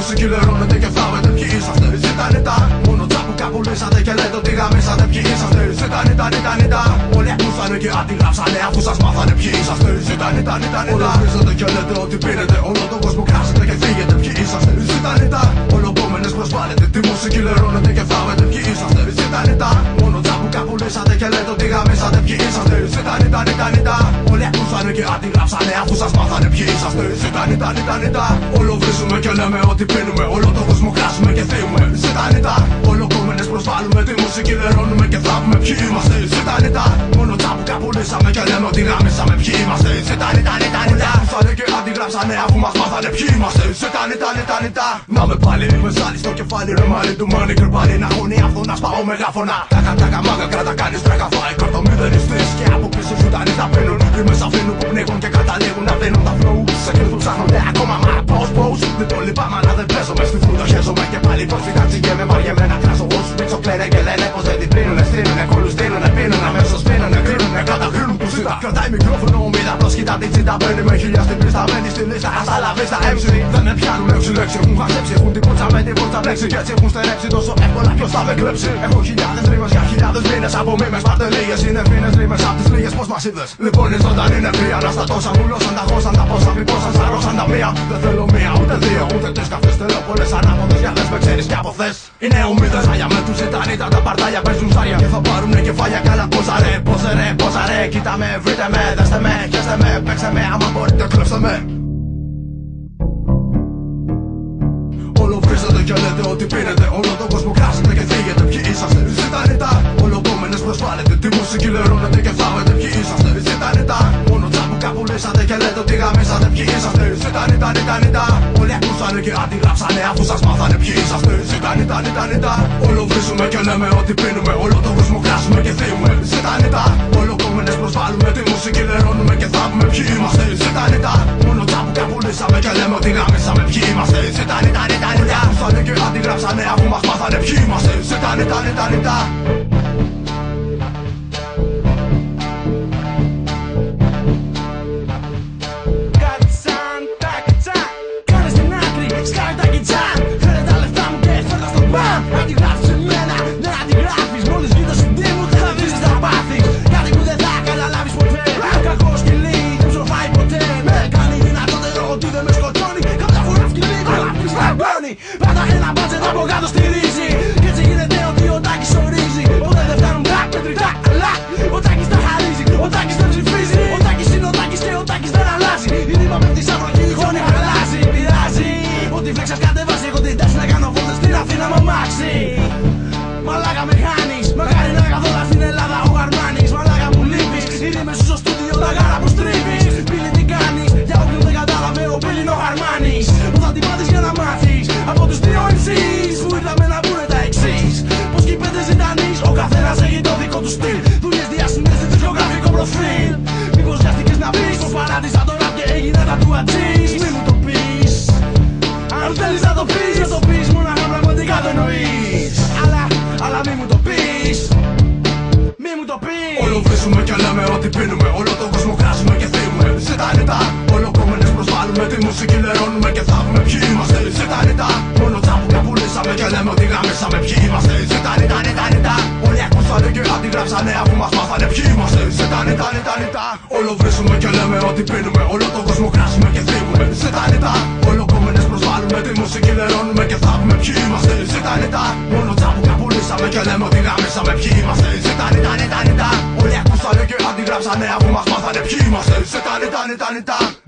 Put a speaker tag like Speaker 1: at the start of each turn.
Speaker 1: μουσική λερώνετε και φλάβετε. Ποιοι είσαστε, ζητάνετε. Μόνο τσάπουκα που λύσατε και λέτε ότι γαμίσατε. Ποιοι είσαστε, ζητάνετε. Όλοι ακούσανε και αντιγράψανε αφού σας μάθανε. Ποιοι είσαστε, ζητάνετε. Όλοι βρίζετε και λέτε ότι πίνετε. Όλο τον κόσμο κράσετε και φύγετε. Ποιοι είσαστε, ζητάνετε. Ολοκόμενες προσβάλλετε. Τη μουσική λερώνετε και φλάβετε. Ποιοι είσαστε, ζητάνετε. Μόνο τσάπουκα που λύσατε και λέτε ότι γαμίσατε. Ποιοι είσαστε, ζητάνετε. Όλοι ακούσανε και αντιγράψανε αφού σας μάθανε. Ποιοι είσαστε, ζητάνετε. Όλο βρίζουμε και λέμε ότι πίνουμε. Όλο τον κόσμο κράσουμε και θύουμε. Ζητάνετε. Ολοκόμενες προσβάλλουμε. Τη μουσική λερώνουμε και θάβουμε. Ποιοι είμαστε, ζητάνετε. Μόνο τσάπουκα που λύσαμε και λέμε ότι γάμισαμε. Ποιοι είμαστε, ζητάνετε. Όλοι ακούσανε και αντιγράψανε αφού μας μάθανε. Ποιοι είμαστε, ζητάνετε. Να με πάλι με ζάλει στο κεφάλι. Ρε μάλι του μάνι κρυπάλι. Να χωνεί αυτό να σπάω μεγάφωνα. Τα καμάγα κράτα κάνεις τρέχα φάει. Καρτομίδεριστής και από πίσω σου τα νύχτα πίνουν. Ρήμες αφήνουν που πνίγουν και καταλήγουν να δίνουν τα flow. Σε κλείδου που ψάχνονται ακόμα μα πώς. Δεν το λυπάμαι να δεν παίζω μες στη φρούτα. Χέζομαι και πάλι πως φυτάτσι και με βαριεμένα κράζω. Όσους πίτσο κλαίνε και λένε πως δεν την πλήνουνε. Στρίνουνε, κόλλους δίνουνε, πίνουνε. Αμέσως πίνουνε, κρύνουνε, κατακρίνουν που ζήτα. Κρατάει μικρόφωνο ο μήτα, προς κοιτά την τσίτα. Παίρνει με χιλιά στην πίστα, μένει στη λίστα. Hasta la vista MC. Δεν με πιάνουν λέξη. Έχουν χασέψει, έχουν την πόρτσα με την πόρτσα μπλέξει. Κι έτσι έχουν στερέψει τόσο εύκολα ποιος θα με κλέψει. Έχω χιλιάδες ρήμες για χιλιάδες μήνες. Από μήμες παρτελίες είναι φίνες ρήμες. Απ' τις λίγες πως μας είδες. Λοιπόν η ζωντανή είναι βία. Να στα τόσα μουλώσαν τα χώσαν τα πόσα πριπώσαν σαρώσαν τα μία. Δεν θέλω μία ούτε δύο ούτε τρεις καφές. Θέλω πολλές ανάποδες για δες με ξέρεις κι από θες. Είναι ομίδες αγιά με τους ζητανίτα. Τα παρτάλια παίζουν σάρια και θα πάρουνε κεφάλια. Καλά πόσα ρε. Κοίτα με, βρείτε με, δέστε με, χέστε με, παίξτε με. Άμα μπορείτε κλέψτε με. Όλο βρίζετε και λέτε ότι πίνετε. Όλο τον κόσμο κράσετε και φύγετε. Ποιοι είσαστε, ζητάνετε. Ολοκόμενες προσβάλλετε. Τη μουσική λερώνετε και θάβετε. Ποιοι είσαστε, ζητάνετε. Μόνο τσάπουκα που λύσατε και λέτε ότι γαμίσατε. Ποιοι είσαστε, ζητάνετε. Όλοι ακούσανε και αντιγράψανε αφού σας μάθανε. Ποιοι είσαστε, ζητάνετε. Όλο βρίζουμε και λέμε ότι πίνουμε. Όλο τον κόσμο κράσουμε και θύουμε. Ζητάνετε. Ολοκόμενες προσβάλλουμε. Τη μουσική λερώνουμε και θάβουμε. Ποιοι είμαστε, ζητάνετε. Μόνο τσάπουκα που λύσαμε και λέμε ότι γαμίσαμε. Ποιοι είμαστε, ζητάνετε. Όλοι ακούσανε και αντιγράψανε αφού μας μάθανε. Ποιοι είμαστε, ζητάνετε.
Speaker 2: Αντιγράφεις εμένα, δεν αντιγράφεις. Μόλις βγει το CD μου θα δεις τι θα πάθεις. Κάτι που δεν θα καταλάβεις ποτέ. Κακό σκυλί, δεν ψοφάει ποτέ. Με κάνει δυνατότερο ότι δεν με σκοτώνει. Κάποια φορά σκυλί, αλλά πεις φραγκώνει. Πάντα ένα μπάτζετ από κάτω στηρίζει. Κι έτσι γίνεται ότι ο Τάκης ορίζει. Ποτέ δεν φτάνουν τα μετρητά, αλλά ο Τάκης τα χαρίζει. Ο Τάκης δεν ψηφίζει. Ο Τάκης είναι ο Τάκης και ο Τάκης δεν αλλάζει. Η ρήμα πέφτει σαν βροχή, η χώνη χαλάζει. Πειράζει, ό,τι φλέξας κατεβάζει. Εγώ την τάση να κάνω βόλτες στην Αθήνα με αμάξι. Μαλάκα με χάνεις, μακάρι να καθόλα στην Ελλάδα ο Αρμάνης. Μαλάκα μου λείπεις, οι ρήμες σου στο στούντιο τα γάρα που στρίβεις. Πίλη τι κάνεις, για όποιον δεν κατάλαβε ο Πίλη είναι ο Αρμάνης. Που θα την πάθεις για να μάθεις, από τους δύο MCs που ήρθαμε να πούνε τα εξής. Πως κι οι πέντε ζητανείς, ο καθένας έχει το δικό του στυλ. Δουλειές διασυνδέσεις, γεωγραφικό προφίλ. Μήπως βιάστηκες να πεις, πως παράτησα το ραπ και έγινε τα του ατζής. Μη μου το πεις, αν θέλεις να το πεις, να το πεις μονάχα πραγματικά το εννοείς. Αλλά μη μου το πεις.
Speaker 1: Όλο βρίζουμε και λέμε ότι πίνουμε. Όλο τον κόσμο κράσουμε και θύμουμε. Ζητάνετε. Ολοκόμενες προσβάλλουμε. Τη μουσική λερώνουμε και θάβουμε. Ποιοι είμαστε, ζητάνετε. Μόνο τσάπουκα που λύσαμε και λέμε ότι γάμισαμε. Ποιοι είμαστε, ζητάνετε. Όλοι ακούσανε και αντιγράψανε αφού μας μάθανε. Ποιοι είμαστε, ζητάνετε. Όλο βρίζουμε και λέμε ότι πίνουμε. Όλο τον κόσμο κράσουμε και θύμουμε. Ζητάνετε. Ολοκόμενες προσβάλλουμε. Τη μουσική λερώνουμε και θάβουμε. Ποιοι είμαστε, ζητάνετε. Μόνο τσάπουκα που λύσαμε και λέμε ότι γάμισαμε. Ποιοι είμαστε, ζητάνετε. Όλοι ακούσανε και αντιγράψανε αφού μας μάθανε. Ποιοι είμαστε, ζητάνετε.